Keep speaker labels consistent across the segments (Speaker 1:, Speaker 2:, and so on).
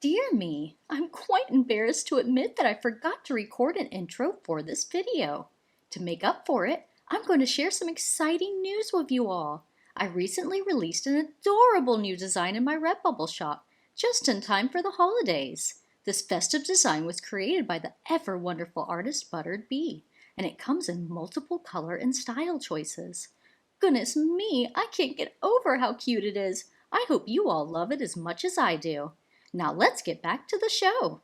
Speaker 1: Dear me, I'm quite embarrassed to admit that I forgot to record an intro for this video. To make up for it, I'm going to share some exciting news with you all. I recently released an adorable new design in my Redbubble shop, just in time for the holidays. This festive design was created by the ever wonderful artist Buttered Bee, and it comes in multiple color and style choices. Goodness me, I can't get over how cute it is. I hope you all love it as much as I do. Now let's get back to the show.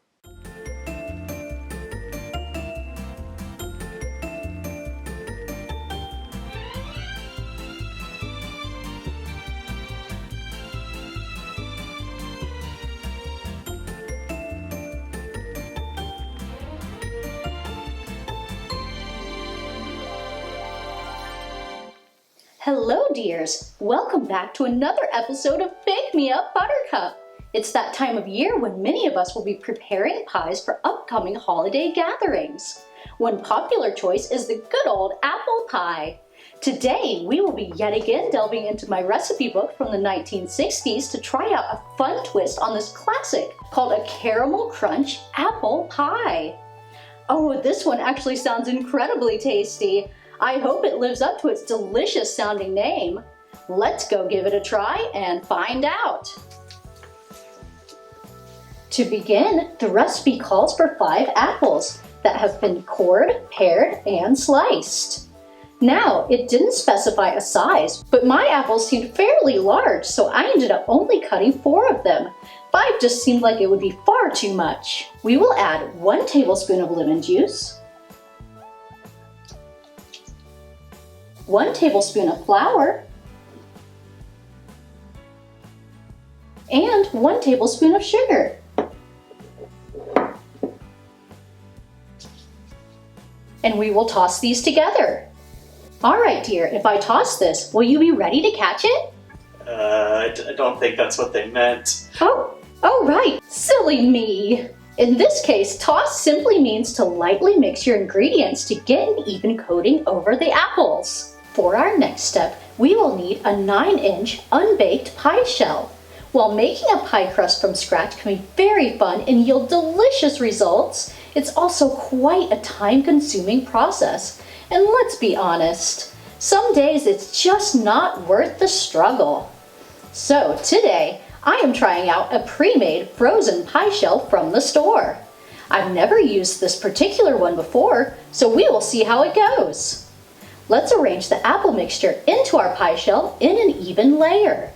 Speaker 1: Hello dears, welcome back to another episode of Me Up Buttercup. It's that time of year when many of us will be preparing pies for upcoming holiday gatherings. One popular choice is the good old apple pie. Today, we will be yet again delving into my recipe book from the 1960s to try out a fun twist on this classic called a caramel crunch apple pie. Oh, this one actually sounds incredibly tasty. I hope it lives up to its delicious sounding name. Let's go give it a try and find out. To begin, the recipe calls for 5 apples that have been cored, pared, and sliced. Now, it didn't specify a size, but my apples seemed fairly large, so I ended up only cutting 4 of them. 5 just seemed like it would be far too much. We will add 1 tablespoon of lemon juice, 1 tablespoon of flour, and 1 tablespoon of sugar. And we will toss these together. All right, dear, if I toss this, will you be ready to catch it?
Speaker 2: I don't think that's what they meant.
Speaker 1: Oh, right, silly me. In this case, toss simply means to lightly mix your ingredients to get an even coating over the apples. For our next step, we will need a 9-inch unbaked pie shell. While making a pie crust from scratch can be very fun and yield delicious results, it's also quite a time-consuming process. And let's be honest, some days it's just not worth the struggle. So today, I am trying out a pre-made frozen pie shell from the store. I've never used this particular one before, so we will see how it goes. Let's arrange the apple mixture into our pie shell in an even layer.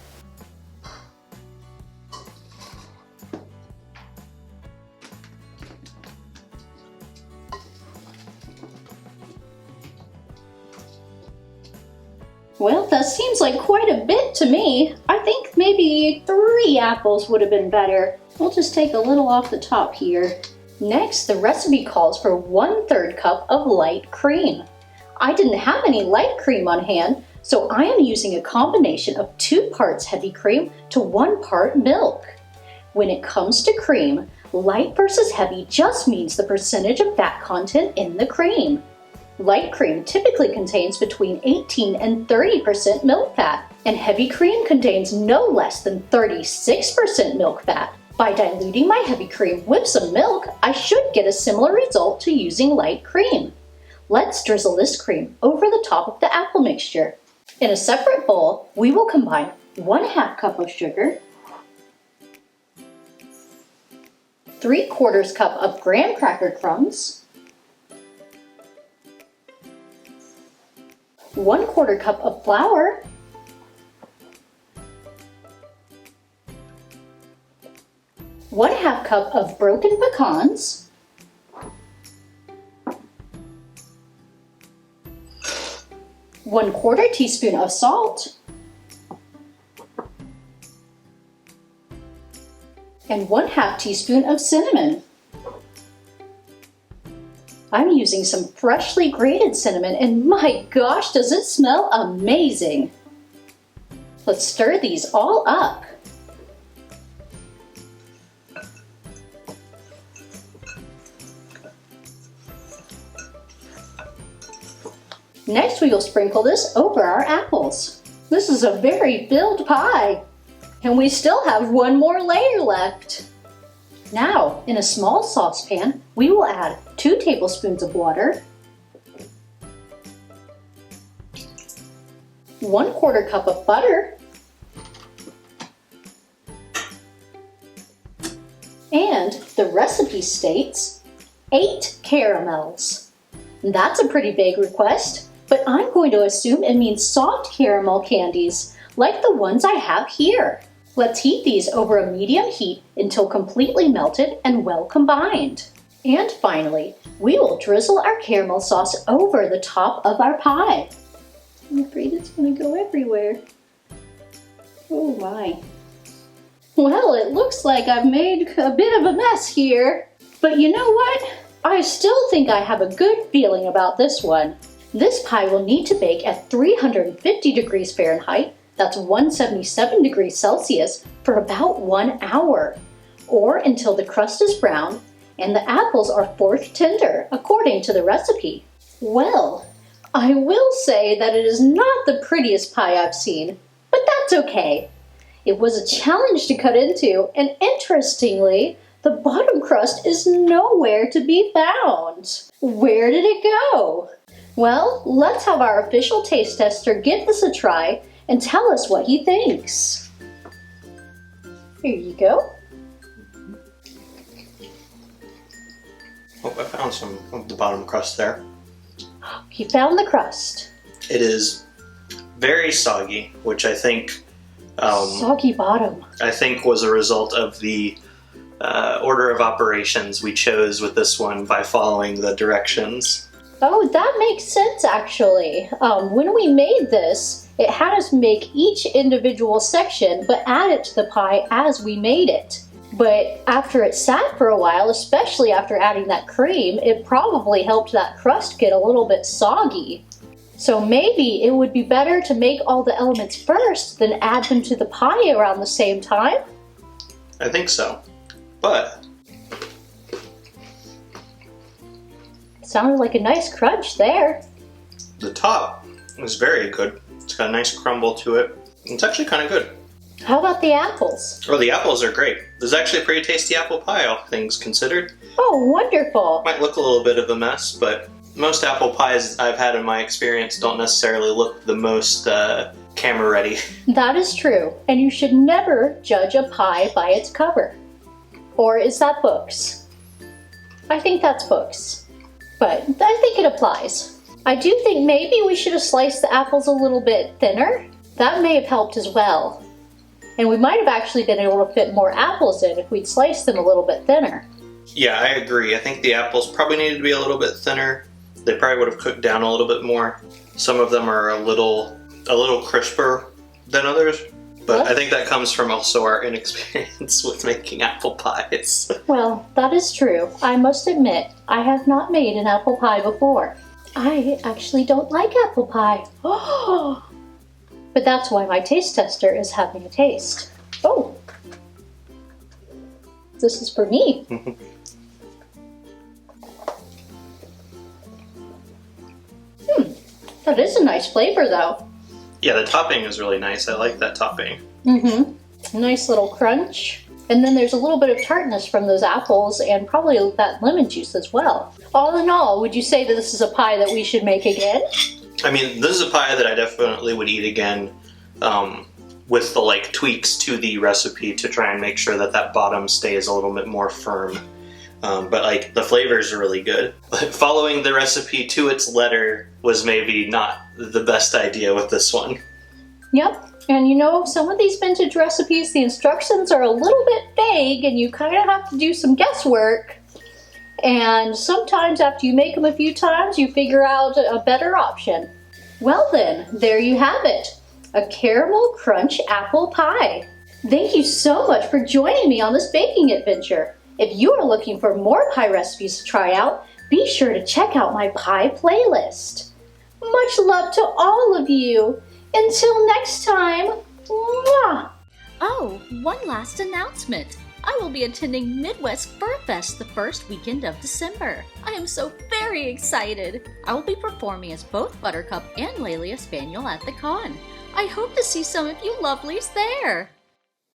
Speaker 1: Well, that seems like quite a bit to me. I think maybe 3 apples would have been better. We'll just take a little off the top here. Next, the recipe calls for 1/3 cup of light cream. I didn't have any light cream on hand, so I am using a combination of 2 parts heavy cream to 1 part milk. When it comes to cream, light versus heavy just means the percentage of fat content in the cream. Light cream typically contains between 18 and 30% milk fat, and heavy cream contains no less than 36% milk fat. By diluting my heavy cream with some milk, I should get a similar result to using light cream. Let's drizzle this cream over the top of the apple mixture. In a separate bowl, we will combine 1/2 cup of sugar, 3/4 cup of graham cracker crumbs, 1/4 cup of flour, 1/2 cup of broken pecans, 1/4 teaspoon of salt, and 1/2 teaspoon of cinnamon. I'm using some freshly grated cinnamon, and my gosh, does it smell amazing! Let's stir these all up. Next, we will sprinkle this over our apples. This is a very filled pie, and we still have 1 more layer left. Now, in a small saucepan, we will add 2 tablespoons of water, 1/4 cup of butter, and the recipe states 8 caramels. That's a pretty big request, but I'm going to assume it means soft caramel candies, like the ones I have here. Let's heat these over a medium heat until completely melted and well combined. And finally, we will drizzle our caramel sauce over the top of our pie. I'm afraid it's going to go everywhere. Oh my. Well, it looks like I've made a bit of a mess here. But you know what? I still think I have a good feeling about this one. This pie will need to bake at 350 degrees Fahrenheit, that's 177 degrees Celsius, for about 1 hour, or until the crust is brown and the apples are fork tender, according to the recipe. Well, I will say that it is not the prettiest pie I've seen, but that's okay. It was a challenge to cut into, and interestingly, the bottom crust is nowhere to be found. Where did it go? Well, let's have our official taste tester give this a try and tell us what he thinks. Here you go.
Speaker 2: Oh, I found some of the bottom crust there.
Speaker 1: You found the crust.
Speaker 2: It is very soggy, which I think
Speaker 1: Soggy bottom.
Speaker 2: I think was a result of the order of operations we chose with this one by following the directions.
Speaker 1: Oh, that makes sense actually. When we made this, it had us make each individual section but add it to the pie as we made it. But after it sat for a while, especially after adding that cream, it probably helped that crust get a little bit soggy. So maybe it would be better to make all the elements first than add them to the pie around the same time?
Speaker 2: I think so. But
Speaker 1: sounded like a nice crunch there.
Speaker 2: the top is very good. It's got a nice crumble to it. It's actually kind of good.
Speaker 1: How about the apples?
Speaker 2: Oh, the apples are great. This is actually a pretty tasty apple pie, all things considered.
Speaker 1: Oh, wonderful.
Speaker 2: Might look a little bit of a mess, but most apple pies I've had in my experience don't necessarily look the most camera ready.
Speaker 1: That is true, and you should never judge a pie by its cover. Or is that books? I think that's books. But I think it applies. I do think maybe we should have sliced the apples a little bit thinner. That may have helped as well. And we might have actually been able to fit more apples in if we'd sliced them a little bit thinner.
Speaker 2: Yeah, I agree. I think the apples probably needed to be a little bit thinner. They probably would have cooked down a little bit more. Some of them are a little crisper than others. But
Speaker 1: What?
Speaker 2: I think that comes from also our inexperience with making apple pies.
Speaker 1: Well, that is true. I must admit, I have not made an apple pie before. I actually don't like apple pie. Oh! But that's why my taste tester is having a taste. Oh! This is for me. That is a nice flavor though.
Speaker 2: Yeah, the topping is really nice. I like that topping.
Speaker 1: Mm-hmm. Nice little crunch. And then there's a little bit of tartness from those apples and probably that lemon juice as well. All in all, would you say that this is a pie that we should make again?
Speaker 2: I mean, this is a pie that I definitely would eat again, with the tweaks to the recipe to try and make sure that that bottom stays a little bit more firm. But the flavors are really good. But following the recipe to its letter was maybe not the best idea with this one.
Speaker 1: Yep. And you know, some of these vintage recipes, the instructions are a little bit vague and you kind of have to do some guesswork. And sometimes after you make them a few times, you figure out a better option. Well then, there you have it. A caramel crunch apple pie. Thank you so much for joining me on this baking adventure. If you are looking for more pie recipes to try out, be sure to check out my pie playlist. Much love to all of you. Until next time, mwah!
Speaker 3: Oh, one last announcement. I will be attending Midwest Fur Fest the first weekend of December. I am so very excited. I will be performing as both Buttercup and Lelia Spaniel at the con. I hope to see some of you lovelies there.